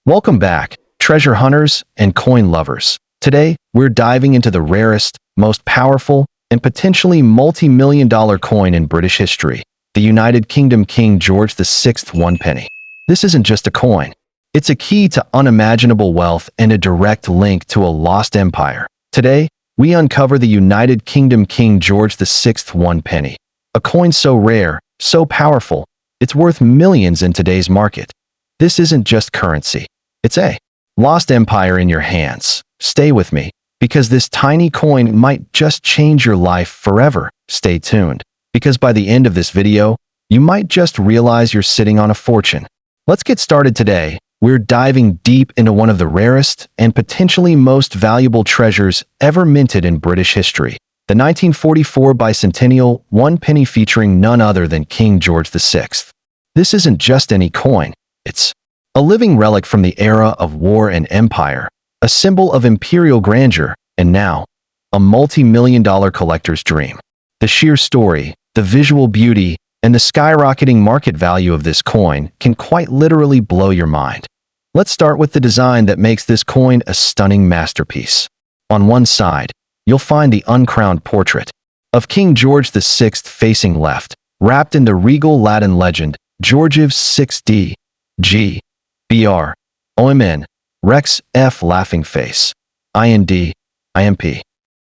Welcome back, treasure hunters and coin lovers. Today, we're diving into the rarest, most powerful, and potentially multi-million-dollar coin in British history, the United Kingdom King George VI one penny. This isn't just a coin. It's a key to unimaginable wealth and a direct link to a lost empire. Today, we uncover the United Kingdom King George VI one penny, a coin so rare, so powerful, it's worth millions in today's market. This isn't just currency. It's a lost empire in your hands. Stay with me, because this tiny coin might just change your life forever. Stay tuned, because by the end of this video, you might just realize you're sitting on a fortune. Let's get started today. We're diving deep into one of the rarest and potentially most valuable treasures ever minted in British history, the 1944 bicentennial one penny featuring none other than King George VI. This isn't just any coin, it's a living relic from the era of war and empire, a symbol of imperial grandeur, and now, a multi-million-dollar collector's dream. The sheer story, the visual beauty, and the skyrocketing market value of this coin can quite literally blow your mind. Let's start with the design that makes this coin a stunning masterpiece. On one side, you'll find the uncrowned portrait of King George VI facing left, wrapped in the regal Latin legend, Georgiv 6d, G, BR, OMN, Rex F laughing face, IND, IMP.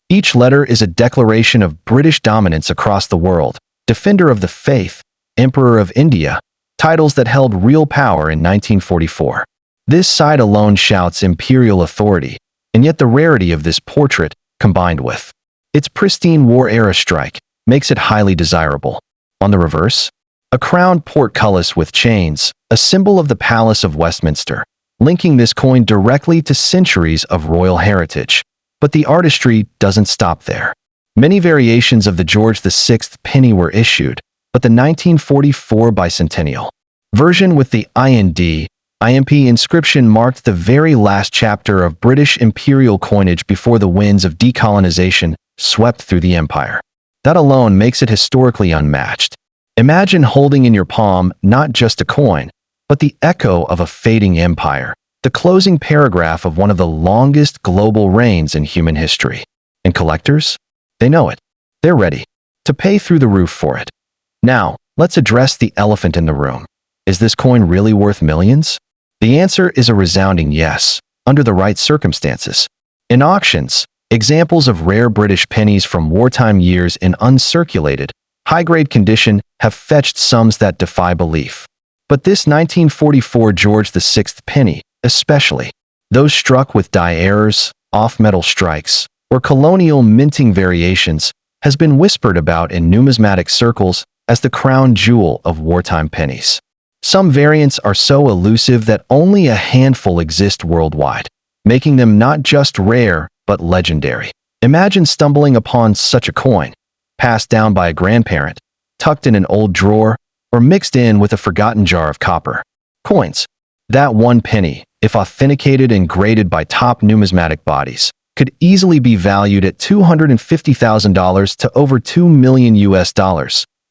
Each letter is a declaration of British dominance across the world, Defender of the Faith, Emperor of India, titles that held real power in 1944. This side alone shouts imperial authority, and yet the rarity of this portrait, combined with its pristine war-era strike, makes it highly desirable. On the reverse, a crowned portcullis with chains, a symbol of the Palace of Westminster, linking this coin directly to centuries of royal heritage. But the artistry doesn't stop there. Many variations of the George VI penny were issued, but the 1944 bicentennial version with the IND, IMP inscription marked the very last chapter of British imperial coinage before the winds of decolonization swept through the empire. That alone makes it historically unmatched. Imagine holding in your palm not just a coin, but the echo of a fading empire, the closing paragraph of one of the longest global reigns in human history. And collectors? They know it. They're ready to pay through the roof for it. Now, let's address the elephant in the room. Is this coin really worth millions? The answer is a resounding yes, under the right circumstances. In auctions, examples of rare British pennies from wartime years in uncirculated, high-grade condition have fetched sums that defy belief. But this 1944 George VI penny, especially, those struck with die errors, off-metal strikes, or colonial minting variations, has been whispered about in numismatic circles as the crown jewel of wartime pennies. Some variants are so elusive that only a handful exist worldwide, making them not just rare, but legendary. Imagine stumbling upon such a coin, passed down by a grandparent, tucked in an old drawer, or mixed in with a forgotten jar of copper coins. That one penny, if authenticated and graded by top numismatic bodies, could easily be valued at $250,000 to over $2 million US,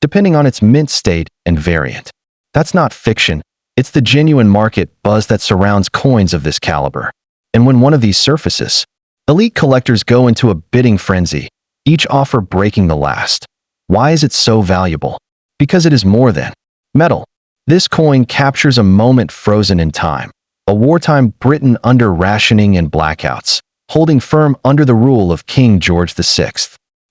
depending on its mint state and variant. That's not fiction. It's the genuine market buzz that surrounds coins of this caliber. And when one of these surfaces, elite collectors go into a bidding frenzy, each offer breaking the last. Why is it so valuable? Because it is more than metal. This coin captures a moment frozen in time, a wartime Britain under rationing and blackouts, holding firm under the rule of King George VI.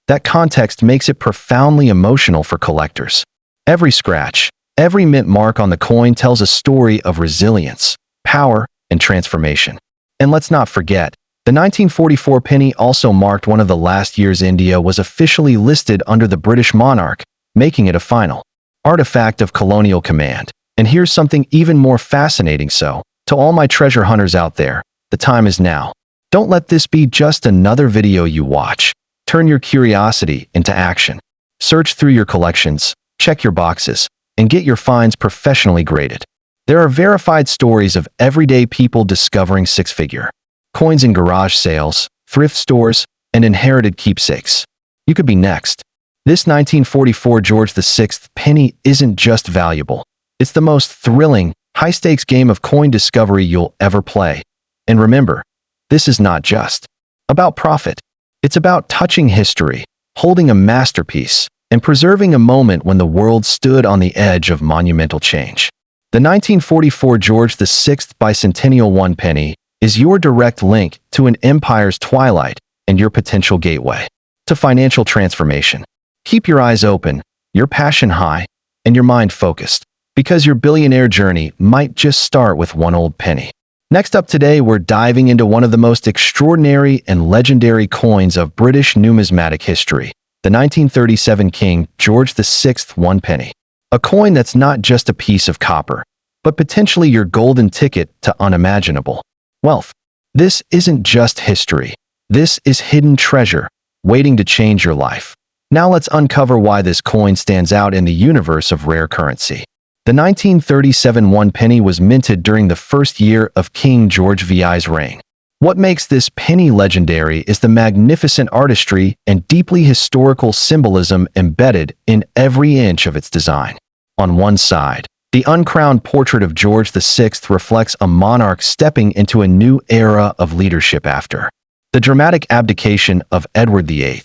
That context makes it profoundly emotional for collectors. Every scratch, every mint mark on the coin tells a story of resilience, power, and transformation. And let's not forget, the 1944 penny also marked one of the last years India was officially listed under the British monarch, making it a final artifact of colonial command. And here's something even more fascinating. So, to all my treasure hunters out there, the time is now. Don't let this be just another video you watch. Turn your curiosity into action. Search through your collections, check your boxes, and get your finds professionally graded. There are verified stories of everyday people discovering six-figure coins in garage sales, thrift stores, and inherited keepsakes. You could be next. This 1944 George VI penny isn't just valuable. It's the most thrilling, high-stakes game of coin discovery you'll ever play. And remember, this is not just about profit. It's about touching history, holding a masterpiece, and preserving a moment when the world stood on the edge of monumental change. The 1944 George VI bicentennial one penny is your direct link to an empire's twilight and your potential gateway to financial transformation. Keep your eyes open, your passion high, and your mind focused, because your billionaire journey might just start with one old penny. Next up today, we're diving into one of the most extraordinary and legendary coins of British numismatic history, the 1937 King George VI one penny. A coin that's not just a piece of copper, but potentially your golden ticket to unimaginable wealth. This isn't just history. This is hidden treasure, waiting to change your life. Now let's uncover why this coin stands out in the universe of rare currency. The 1937 one penny was minted during the first year of King George VI's reign. What makes this penny legendary is the magnificent artistry and deeply historical symbolism embedded in every inch of its design. On one side, the uncrowned portrait of George VI reflects a monarch stepping into a new era of leadership after the dramatic abdication of Edward VIII.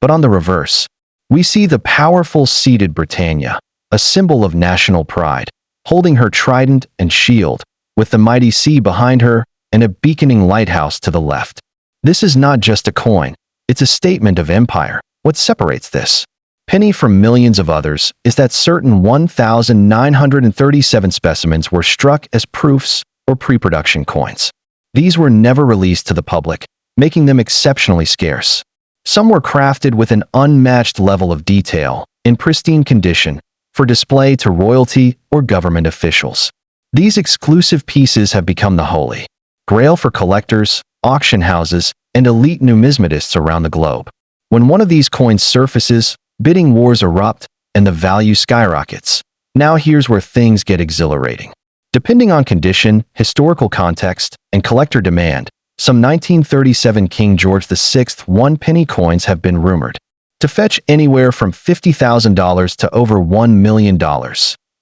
But on the reverse, we see the powerful seated Britannia, a symbol of national pride, holding her trident and shield, with the mighty sea behind her and a beaconing lighthouse to the left. This is not just a coin, it's a statement of empire. What separates this penny from millions of others is that certain 1,937 specimens were struck as proofs or pre-production coins. These were never released to the public, making them exceptionally scarce. Some were crafted with an unmatched level of detail, in pristine condition, for display to royalty or government officials. These exclusive pieces have become the holy grail for collectors, auction houses, and elite numismatists around the globe. When one of these coins surfaces, bidding wars erupt and the value skyrockets. Now here's where things get exhilarating. Depending on condition, historical context, and collector demand, some 1937 King George VI one penny coins have been rumored to fetch anywhere from $50,000 to over $1 million.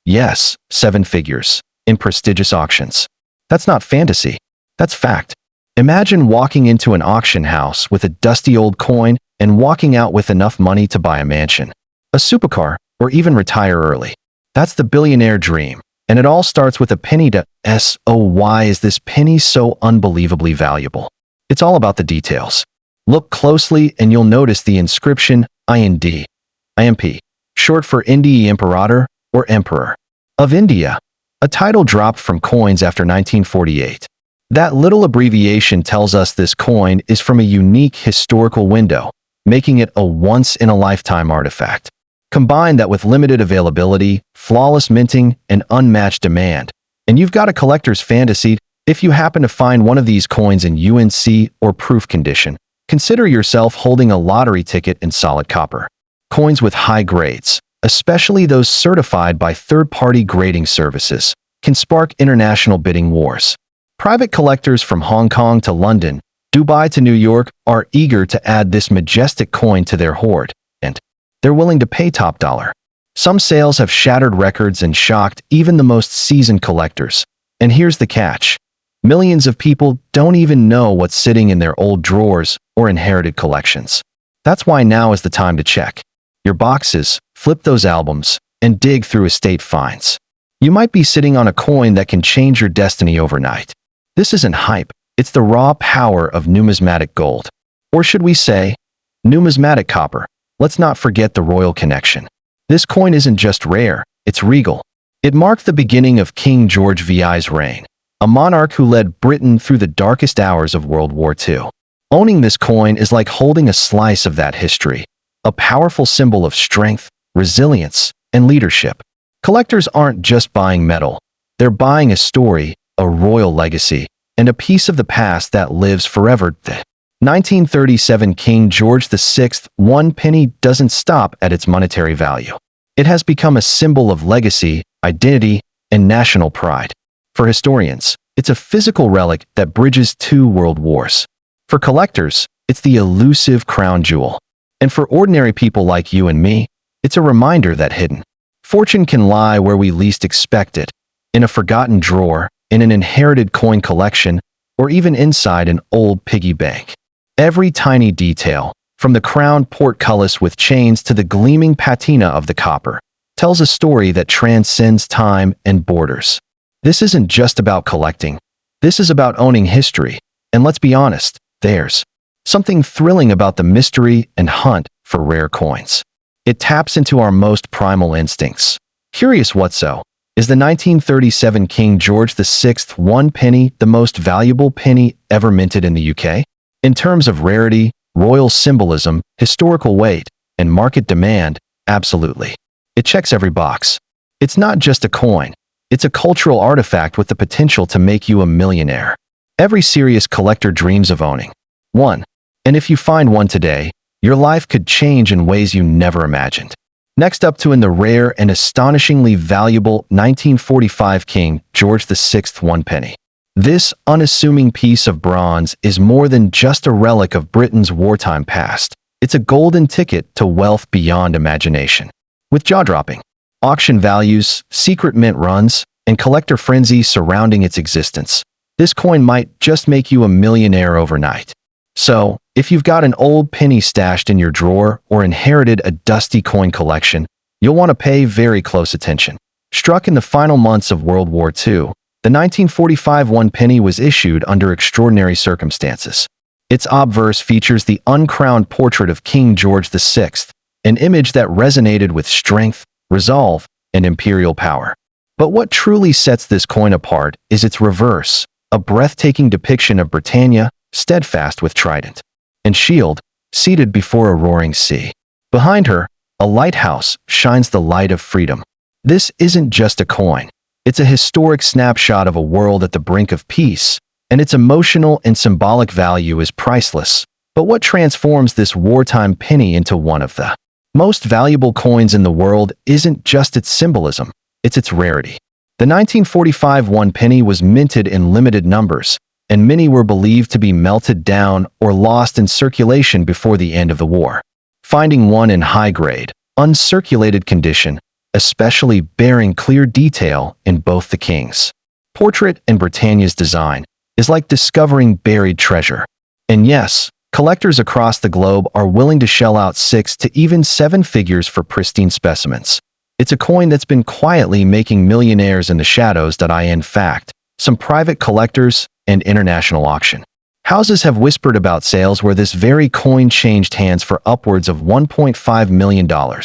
Yes, 7 figures, in prestigious auctions. That's not fantasy. That's fact. Imagine walking into an auction house with a dusty old coin and walking out with enough money to buy a mansion, a supercar, or even retire early. That's the billionaire dream, and it all starts with a penny to so why is this penny so unbelievably valuable? It's all about the details. Look closely and you'll notice the inscription IMP, short for Indi Imperator or Emperor of India, a title dropped from coins after 1948. That little abbreviation tells us this coin is from a unique historical window, making it a once-in-a-lifetime artifact. Combine that with limited availability, flawless minting, and unmatched demand, and you've got a collector's fantasy. If you happen to find one of these coins in UNC or proof condition, consider yourself holding a lottery ticket in solid copper. Coins with high grades, especially those certified by third-party grading services, can spark international bidding wars. Private collectors from Hong Kong to London, Dubai to New York are eager to add this majestic coin to their hoard, and they're willing to pay top dollar. Some sales have shattered records and shocked even the most seasoned collectors. And here's the catch. Millions of people don't even know what's sitting in their old drawers or inherited collections. That's why now is the time to check your boxes, flip those albums, and dig through estate finds. You might be sitting on a coin that can change your destiny overnight. This isn't hype, it's the raw power of numismatic gold. Or should we say, numismatic copper. Let's not forget the royal connection. This coin isn't just rare, it's regal. It marked the beginning of King George VI's reign, a monarch who led Britain through the darkest hours of World War II. Owning this coin is like holding a slice of that history, a powerful symbol of strength, resilience, and leadership. Collectors aren't just buying metal, they're buying a story, a royal legacy, and a piece of the past that lives forever. The 1937 King George VI one penny doesn't stop at its monetary value. It has become a symbol of legacy, identity, and national pride. For historians, it's a physical relic that bridges 2 world wars. For collectors, it's the elusive crown jewel. And for ordinary people like you and me, it's a reminder that hidden fortune can lie where we least expect it. in a forgotten drawer, in an inherited coin collection, or even inside an old piggy bank. Every tiny detail, from the crowned portcullis with chains to the gleaming patina of the copper, tells a story that transcends time and borders. This isn't just about collecting. This is about owning history. And let's be honest, there's something thrilling about the mystery and hunt for rare coins. It taps into our most primal instincts. Curious what so? Is the 1937 King George VI 1 penny the most valuable penny ever minted in the UK? In terms of rarity, royal symbolism, historical weight, and market demand, absolutely. It checks every box. It's not just a coin. It's a cultural artifact with the potential to make you a millionaire. Every serious collector dreams of owning one. And if you find one today, your life could change in ways you never imagined. Next up to in the rare and astonishingly valuable 1945 King George VI 1 penny. This unassuming piece of bronze is more than just a relic of Britain's wartime past. It's a golden ticket to wealth beyond imagination. With jaw-dropping auction values, secret mint runs, and collector frenzy surrounding its existence, this coin might just make you a millionaire overnight. So, if you've got an old penny stashed in your drawer or inherited a dusty coin collection, you'll want to pay very close attention. Struck in the final months of World War II, the 1945 1 penny was issued under extraordinary circumstances. Its obverse features the uncrowned portrait of King George VI, an image that resonated with strength, resolve, and imperial power. But what truly sets this coin apart is its reverse, a breathtaking depiction of Britannia, steadfast with trident and shield, seated before a roaring sea. Behind her, a lighthouse shines the light of freedom. This isn't just a coin. It's a historic snapshot of a world at the brink of peace, and its emotional and symbolic value is priceless. But what transforms this wartime penny into one of the most valuable coins in the world isn't just its symbolism, it's its rarity. The 1945 1 penny was minted in limited numbers, and many were believed to be melted down or lost in circulation before the end of the war. Finding one in high-grade, uncirculated condition, especially bearing clear detail in both the king's portrait and Britannia's design, is like discovering buried treasure. And yes, collectors across the globe are willing to shell out 6 to even 7 figures for pristine specimens. It's a coin that's been quietly making millionaires in the shadows. In fact, some private collectors and international auction houses have whispered about sales where this very coin changed hands for upwards of $1.5 million.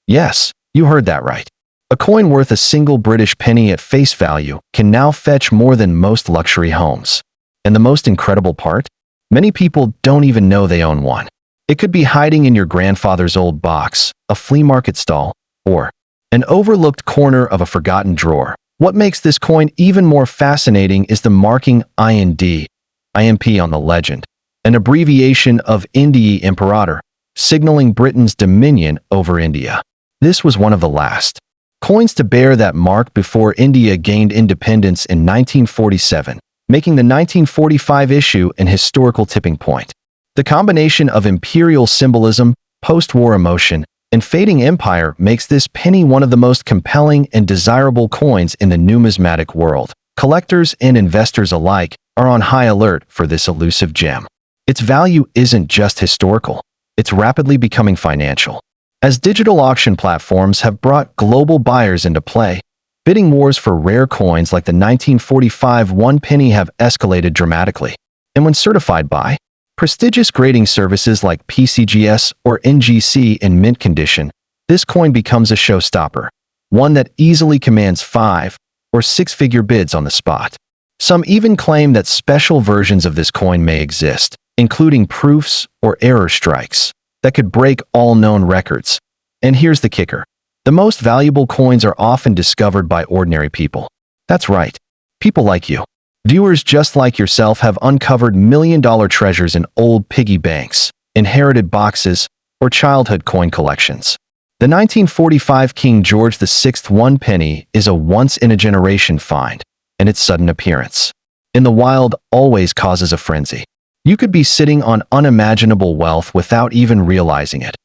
Yes, you heard that right. A coin worth a single British penny at face value can now fetch more than most luxury homes. And the most incredible part? Many people don't even know they own one. It could be hiding in your grandfather's old box, a flea market stall, or an overlooked corner of a forgotten drawer. What makes this coin even more fascinating is the marking IMP on the legend, an abbreviation of Indii Imperator, signaling Britain's dominion over India. This was one of the last coins to bear that mark before India gained independence in 1947, making the 1945 issue an historical tipping point. The combination of imperial symbolism, post-war emotion, and fading empire makes this penny one of the most compelling and desirable coins in the numismatic world. Collectors and investors alike are on high alert for this elusive gem. Its value isn't just historical, it's rapidly becoming financial. As digital auction platforms have brought global buyers into play, bidding wars for rare coins like the 1945 1 penny have escalated dramatically. And when certified by prestigious grading services like PCGS or NGC in mint condition, this coin becomes a showstopper, one that easily commands 5 or 6-figure bids on the spot. Some even claim that special versions of this coin may exist, including proofs or error strikes, that could break all known records. And here's the kicker. The most valuable coins are often discovered by ordinary people. That's right, people like you. Viewers just like yourself have uncovered million-dollar treasures in old piggy banks, inherited boxes, or childhood coin collections. The 1945 King George VI 1 penny is a once-in-a-generation find, and its sudden appearance in the wild always causes a frenzy. You could be sitting on unimaginable wealth without even realizing it,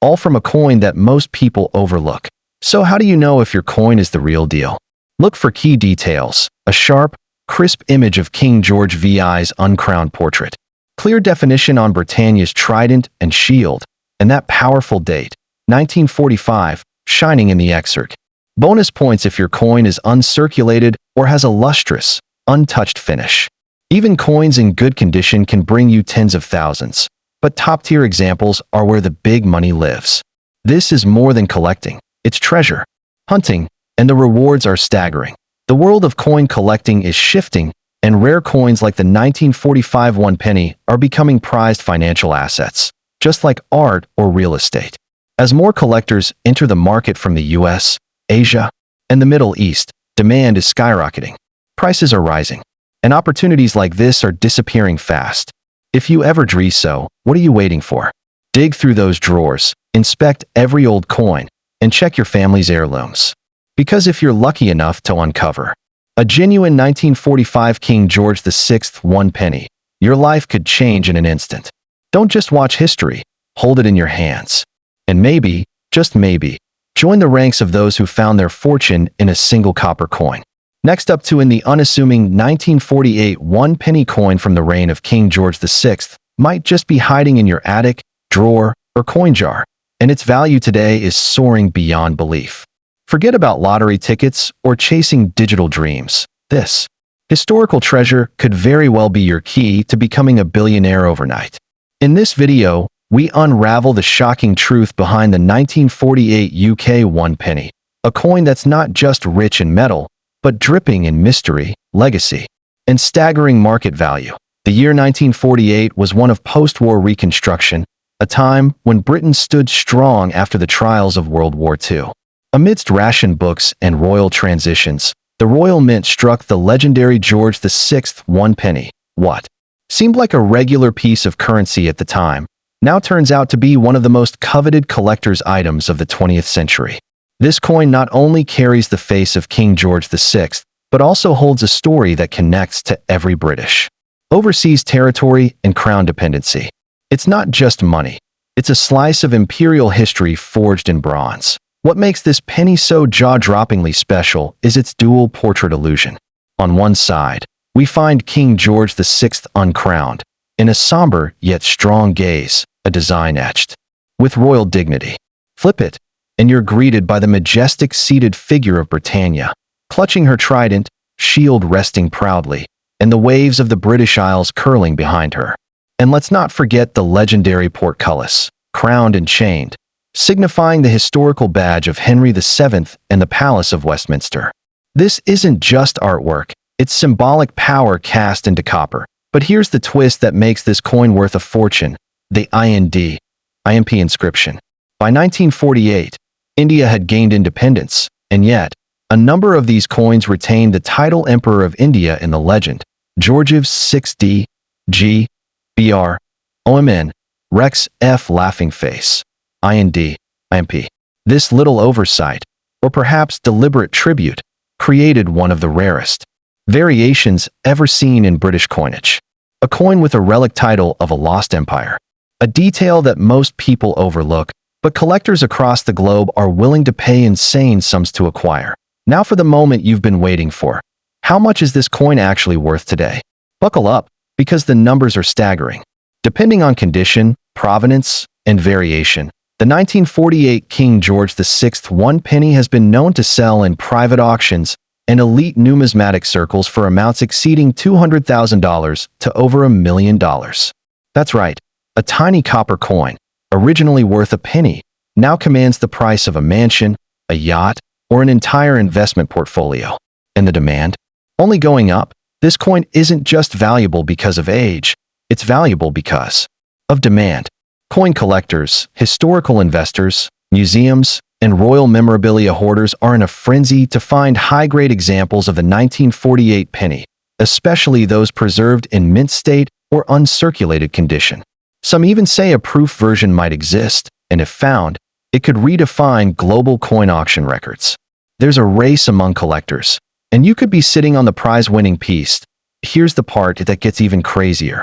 all from a coin that most people overlook. So how do you know if your coin is the real deal? Look for key details: a sharp, crisp image of King George VI's uncrowned portrait, clear definition on Britannia's trident and shield, and that powerful date, 1945, shining in the excerpt. Bonus points if your coin is uncirculated or has a lustrous, untouched finish. Even coins in good condition can bring you tens of thousands, but top-tier examples are where the big money lives. This is more than collecting, it's treasure hunting, and the rewards are staggering. The world of coin collecting is shifting, and rare coins like the 1945 one penny are becoming prized financial assets, just like art or real estate. As more collectors enter the market from the US, Asia, and the Middle East, demand is skyrocketing. Prices are rising, and opportunities like this are disappearing fast. If you ever dream so, what are you waiting for? Dig through those drawers, inspect every old coin, and check your family's heirlooms. Because if you're lucky enough to uncover a genuine 1945 King George VI one penny, your life could change in an instant. Don't just watch history, hold it in your hands. And maybe, just maybe, join the ranks of those who found their fortune in a single copper coin. Next up in the unassuming 1948 one penny coin from the reign of King George VI might just be hiding in your attic, drawer, or coin jar, and its value today is soaring beyond belief. Forget about lottery tickets or chasing digital dreams. This historical treasure could very well be your key to becoming a billionaire overnight. In this video, we unravel the shocking truth behind the 1948 UK one penny, a coin that's not just rich in metal, but dripping in mystery, legacy, and staggering market value. The year 1948 was one of post-war reconstruction, a time when Britain stood strong after the trials of World War II. Amidst ration books and royal transitions, the Royal Mint struck the legendary George VI one penny. What seemed like a regular piece of currency at the time now turns out to be one of the most coveted collector's items of the 20th century. This coin not only carries the face of King George VI, but also holds a story that connects to every British overseas territory and crown dependency. It's not just money. It's a slice of imperial history forged in bronze. What makes this penny so jaw-droppingly special is its dual portrait illusion. On one side, we find King George VI uncrowned, in a somber yet strong gaze, a design etched with royal dignity. Flip it, and you're greeted by the majestic seated figure of Britannia, clutching her trident, shield resting proudly, and the waves of the British Isles curling behind her. And let's not forget the legendary portcullis, crowned and chained, signifying the historical badge of Henry VII and the Palace of Westminster. This isn't just artwork, it's symbolic power cast into copper. But here's the twist that makes this coin worth a fortune: the IMP inscription. By 1948, India had gained independence, and yet, a number of these coins retained the title Emperor of India in the legend. Georgiev's 6D, G, BR, OMN, Rex F laughing face, IMP. This little oversight, or perhaps deliberate tribute, created one of the rarest variations ever seen in British coinage. A coin with a relic title of a lost empire. A detail that most people overlook, but collectors across the globe are willing to pay insane sums to acquire. Now for the moment you've been waiting for. How much is this coin actually worth today? Buckle up, because the numbers are staggering. Depending on condition, provenance, and variation, the 1948 King George VI one penny has been known to sell in private auctions and elite numismatic circles for amounts exceeding $200,000 to over $1 million. That's right, a tiny copper coin, originally worth a penny, now commands the price of a mansion, a yacht, or an entire investment portfolio. And the demand? Only going up. This coin isn't just valuable because of age, it's valuable because of demand. Coin collectors, historical investors, museums, and royal memorabilia hoarders are in a frenzy to find high-grade examples of the 1948 penny, especially those preserved in mint state or uncirculated condition. Some even say a proof version might exist, and if found, it could redefine global coin auction records. There's a race among collectors, and you could be sitting on the prize-winning piece. Here's the part that gets even crazier.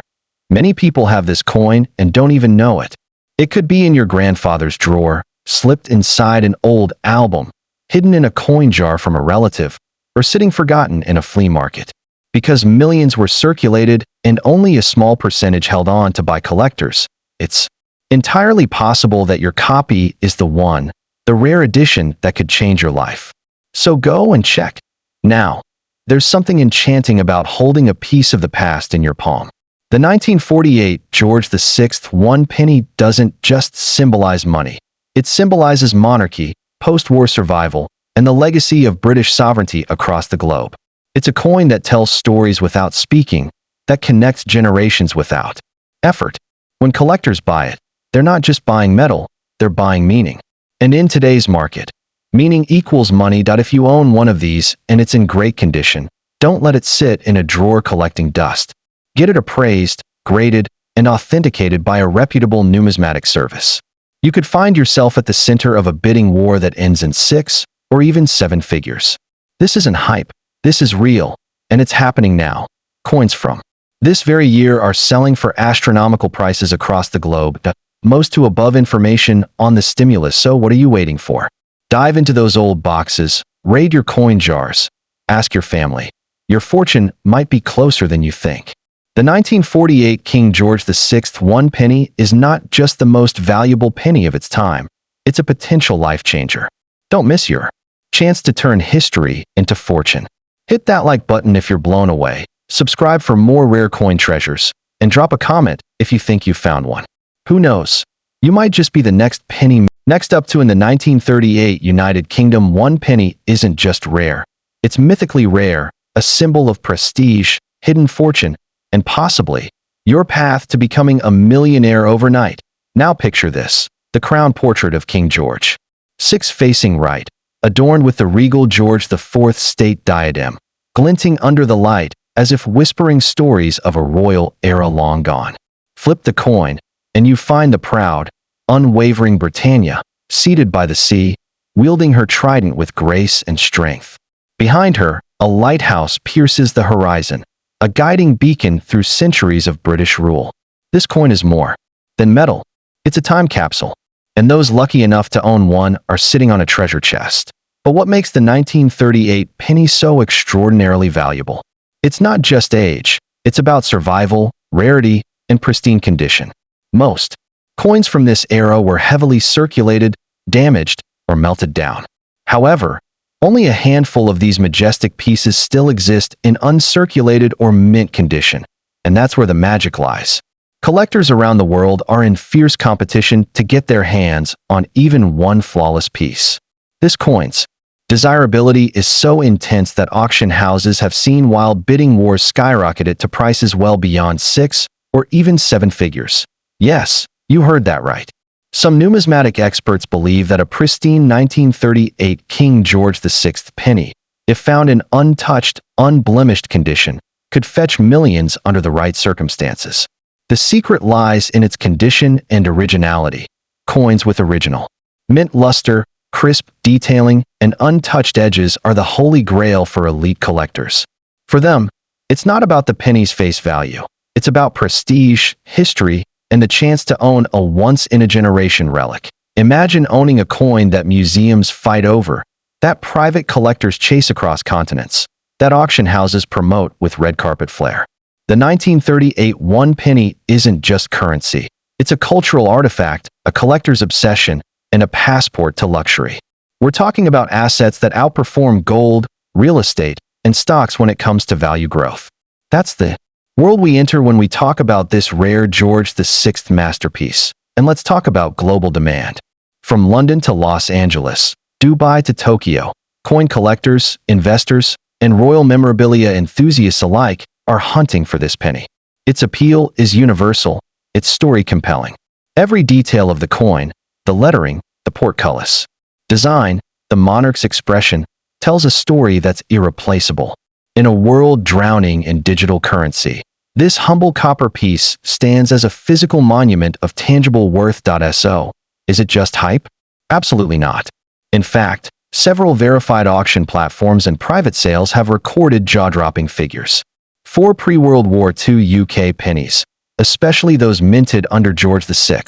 Many people have this coin and don't even know it. It could be in your grandfather's drawer, slipped inside an old album, hidden in a coin jar from a relative, or sitting forgotten in a flea market. Because millions were circulated and only a small percentage held on to by collectors, it's entirely possible that your copy is the one, the rare edition that could change your life. So go and check. Now, there's something enchanting about holding a piece of the past in your palm. The 1948 George VI 1 penny doesn't just symbolize money. It symbolizes monarchy, post-war survival, and the legacy of British sovereignty across the globe. It's a coin that tells stories without speaking, that connects generations without effort. When collectors buy it, they're not just buying metal, they're buying meaning. And in today's market, meaning equals money. If you own one of these and it's in great condition, don't let it sit in a drawer collecting dust. Get it appraised, graded, and authenticated by a reputable numismatic service. You could find yourself at the center of a bidding war that ends in 6 or even 7 figures. This isn't hype, this is real, and it's happening now. Coins from this very year are selling for astronomical prices across the globe. Most to above information on the stimulus, so what are you waiting for? Dive into those old boxes, raid your coin jars, ask your family. Your fortune might be closer than you think. The 1948 King George VI 1 penny is not just the most valuable penny of its time, it's a potential life changer. Don't miss your chance to turn history into fortune. Hit that like button if you're blown away, subscribe for more rare coin treasures, and drop a comment if you think you found one. Who knows? You might just be the next penny. Next up in the 1938 United Kingdom 1 penny isn't just rare. It's mythically rare, a symbol of prestige, hidden fortune, and possibly your path to becoming a millionaire overnight. Now picture this, the crown portrait of King George VI facing right, adorned with the regal George IV state diadem, glinting under the light as if whispering stories of a royal era long gone. Flip the coin, and you find the proud, unwavering Britannia, seated by the sea, wielding her trident with grace and strength. Behind her, a lighthouse pierces the horizon, a guiding beacon through centuries of British rule. This coin is more than metal. It's a time capsule, and those lucky enough to own one are sitting on a treasure chest. But what makes the 1938 penny so extraordinarily valuable? It's not just age, it's about survival, rarity, and pristine condition. Most coins from this era were heavily circulated, damaged, or melted down. However, only a handful of these majestic pieces still exist in uncirculated or mint condition, and that's where the magic lies. Collectors around the world are in fierce competition to get their hands on even one flawless piece. This coin's desirability is so intense that auction houses have seen wild bidding wars skyrocket it to prices well beyond 6 or even 7 figures. Yes, you heard that right. Some numismatic experts believe that a pristine 1938 King George VI penny, if found in untouched, unblemished condition, could fetch millions under the right circumstances. The secret lies in its condition and originality. Coins with original mint luster, crisp detailing, and untouched edges are the holy grail for elite collectors. For them, it's not about the penny's face value. It's about prestige, history, and the chance to own a once-in-a-generation relic. Imagine owning a coin that museums fight over, that private collectors chase across continents, that auction houses promote with red carpet flair. The 1938 1 penny isn't just currency. It's a cultural artifact, a collector's obsession, and a passport to luxury. We're talking about assets that outperform gold, real estate, and stocks when it comes to value growth. That's the world we enter when we talk about this rare George VI masterpiece. And let's talk about global demand. From London to Los Angeles, Dubai to Tokyo, coin collectors, investors, and royal memorabilia enthusiasts alike are hunting for this penny. Its appeal is universal, its story compelling. Every detail of the coin, the lettering, the portcullis design, the monarch's expression, tells a story that's irreplaceable. In a world drowning in digital currency, this humble copper piece stands as a physical monument of tangible worth. So, is it just hype? Absolutely not. In fact, several verified auction platforms and private sales have recorded jaw-dropping figures. 4 pre-World War II UK pennies, especially those minted under George VI.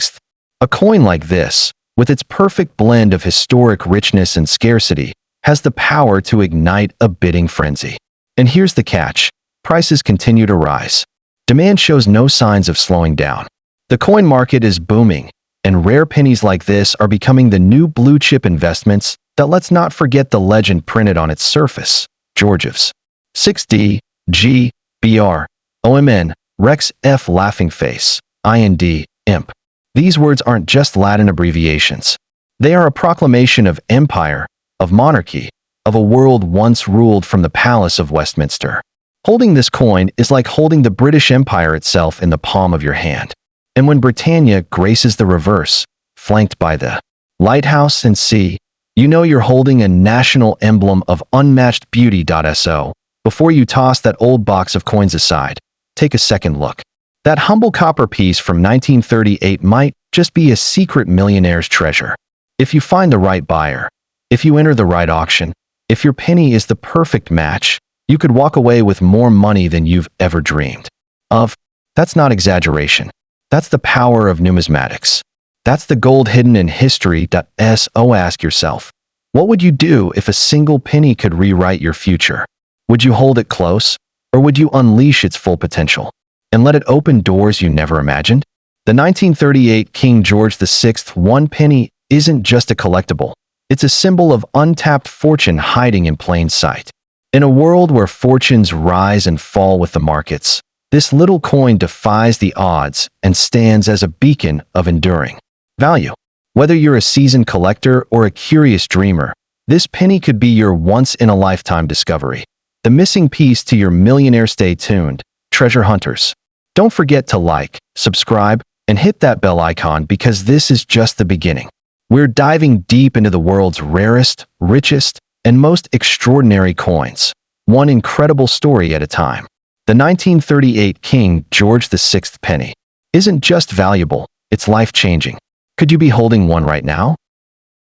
A coin like this, with its perfect blend of historic richness and scarcity, has the power to ignite a bidding frenzy. And here's the catch. Prices continue to rise. Demand shows no signs of slowing down. The coin market is booming, and rare pennies like this are becoming the new blue-chip investments that let's not forget the legend printed on its surface. Georgiev's. 6D, G, BR, OMN, Rex F laughing face, IND, imp. These words aren't just Latin abbreviations. They are a proclamation of empire, of monarchy, of a world once ruled from the Palace of Westminster. Holding this coin is like holding the British Empire itself in the palm of your hand. And when Britannia graces the reverse, flanked by the lighthouse and sea, you know you're holding a national emblem of unmatched beauty. So, before you toss that old box of coins aside, take a second look. That humble copper piece from 1938 might just be a secret millionaire's treasure. If you find the right buyer, if you enter the right auction, if your penny is the perfect match, you could walk away with more money than you've ever dreamed of. That's not exaggeration. That's the power of numismatics. That's the gold hidden in history. So ask yourself, what would you do if a single penny could rewrite your future? Would you hold it close, or would you unleash its full potential and let it open doors you never imagined? The 1938 King George VI 1 penny isn't just a collectible. It's a symbol of untapped fortune hiding in plain sight. In a world where fortunes rise and fall with the markets, this little coin defies the odds and stands as a beacon of enduring value. Whether you're a seasoned collector or a curious dreamer, this penny could be your once-in-a-lifetime discovery. The missing piece to your millionaire. Stay tuned, treasure hunters. Don't forget to like, subscribe, and hit that bell icon because this is just the beginning. We're diving deep into the world's rarest, richest, and most extraordinary coins, one incredible story at a time. The 1938 King George VI penny isn't just valuable, it's life-changing. Could you be holding one right now?